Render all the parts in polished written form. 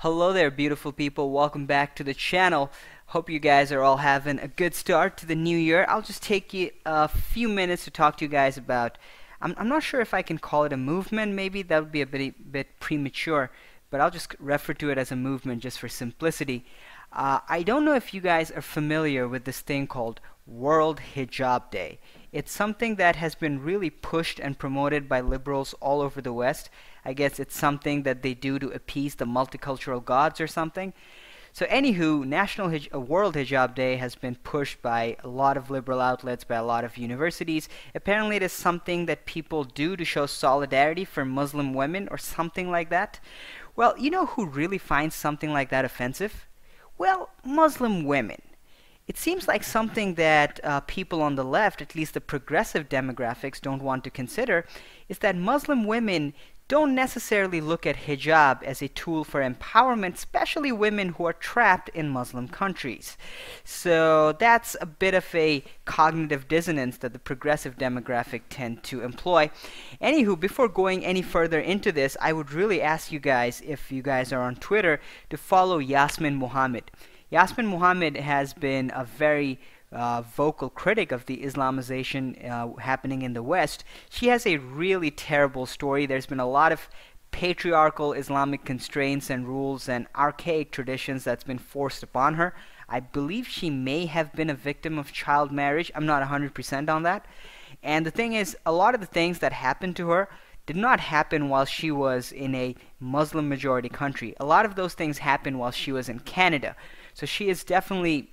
Hello there, beautiful people. Welcome back to the channel. Hope you guys are all having a good start to the new year. I'll just take you a few minutes to talk to you guys about, I'm not sure if I can call it a movement. Maybe that would be a bit premature, but I'll just refer to it as a movement just for simplicity. I don't know if you guys are familiar with this thing called World Hijab Day. It's something that has been really pushed and promoted by liberals all over the West. I guess it's something that they do to appease the multicultural gods or something. So anywho, World Hijab Day has been pushed by a lot of liberal outlets, by a lot of universities. Apparently it is something that people do to show solidarity for Muslim women or something like that. Well, you know who really finds something like that offensive? Well, Muslim women. It seems like something that people on the left, at least the progressive demographics, don't want to consider, is that Muslim women don't necessarily look at hijab as a tool for empowerment, especially women who are trapped in Muslim countries. So that's a bit of a cognitive dissonance that the progressive demographic tend to employ. Anywho, before going any further into this, I would really ask you guys, if you guys are on Twitter, to follow Yasmin Mohamed. Yasmin Mohamed has been a very vocal critic of the Islamization happening in the West. She has a really terrible story. There's been a lot of patriarchal Islamic constraints and rules and archaic traditions that's been forced upon her. I believe she may have been a victim of child marriage. I'm not 100% on that. And the thing is, a lot of the things that happened to her did not happen while she was in a Muslim majority country. A lot of those things happened while she was in Canada. So she is definitely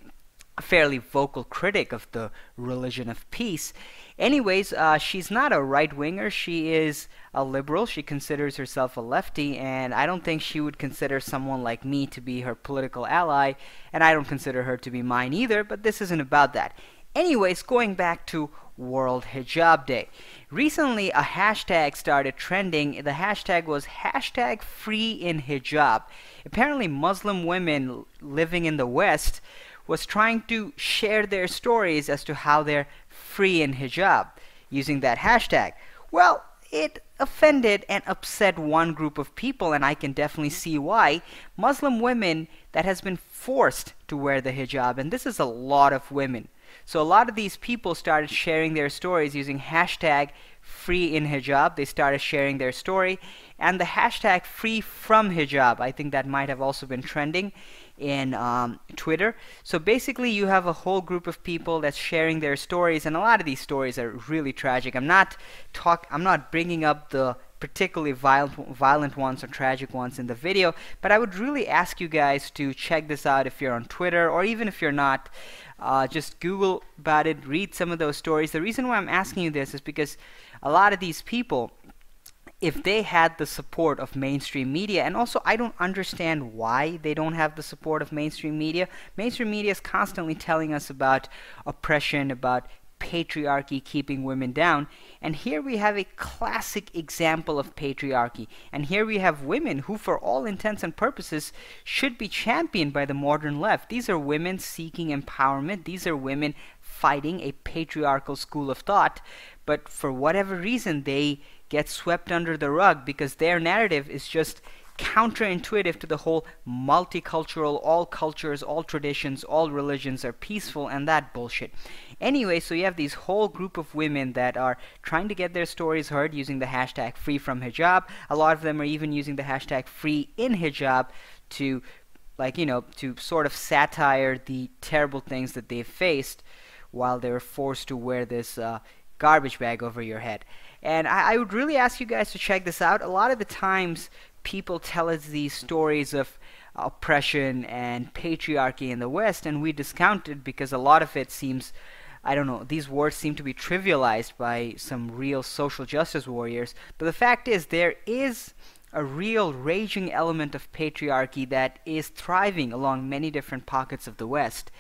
a fairly vocal critic of the religion of peace. Anyways, she's not a right-winger. She is a liberal. She considers herself a lefty, and I don't think she would consider someone like me to be her political ally, and I don't consider her to be mine either, but this isn't about that. Anyways, going back to World Hijab Day. Recently, a hashtag started trending. The hashtag was #FreeInHijab. Apparently, Muslim women living in the West was trying to share their stories as to how they're free in hijab using that hashtag. Well, it offended and upset one group of people, and I can definitely see why. Muslim women that has been forced to wear the hijab, and this is a lot of women. So a lot of these people started sharing their stories using hashtag free in hijab. They started sharing their story, and the hashtag free from hijab, I think that might have also been trending in Twitter. So basically you have a whole group of people that's sharing their stories, and a lot of these stories are really tragic. I'm not bringing up the particularly violent ones or tragic ones in the video, but I would really ask you guys to check this out if you're on Twitter, or even if you're not, just Google about it, read some of those stories. The reason why I'm asking you this is because a lot of these people, if they had the support of mainstream media, and also I don't understand why they don't have the support of mainstream media. Mainstream media is constantly telling us about oppression, about patriarchy keeping women down, and here we have a classic example of patriarchy, and here we have women who for all intents and purposes should be championed by the modern left. These are women seeking empowerment. These are women fighting a patriarchal school of thought, but for whatever reason they get swept under the rug because their narrative is just counterintuitive to the whole multicultural, all cultures, all traditions, all religions are peaceful, and that bullshit. Anyway, so you have these whole group of women that are trying to get their stories heard using the hashtag free from hijab. A lot of them are even using the hashtag free in hijab to, like, you know, to sort of satire the terrible things that they've faced while they were forced to wear this garbage bag over your head. And I would really ask you guys to check this out. A lot of the times people tell us these stories of oppression and patriarchy in the West, and we discount it because a lot of it seems, I don't know, these words seem to be trivialized by some real social justice warriors. But the fact is, there is a real raging element of patriarchy that is thriving along many different pockets of the West.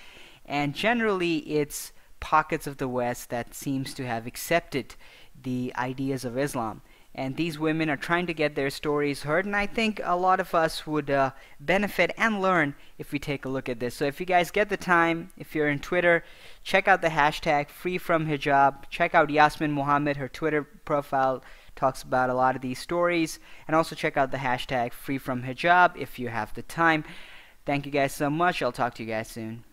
And generally, it's pockets of the West that seems to have accepted the ideas of Islam. And these women are trying to get their stories heard, and I think a lot of us would benefit and learn if we take a look at this. So if you guys get the time, if you're in Twitter, check out the hashtag free from hijab. Check out Yasmin Mohamed, her Twitter profile talks about a lot of these stories. And also check out the hashtag free from hijab if you have the time. Thank you guys so much. I'll talk to you guys soon.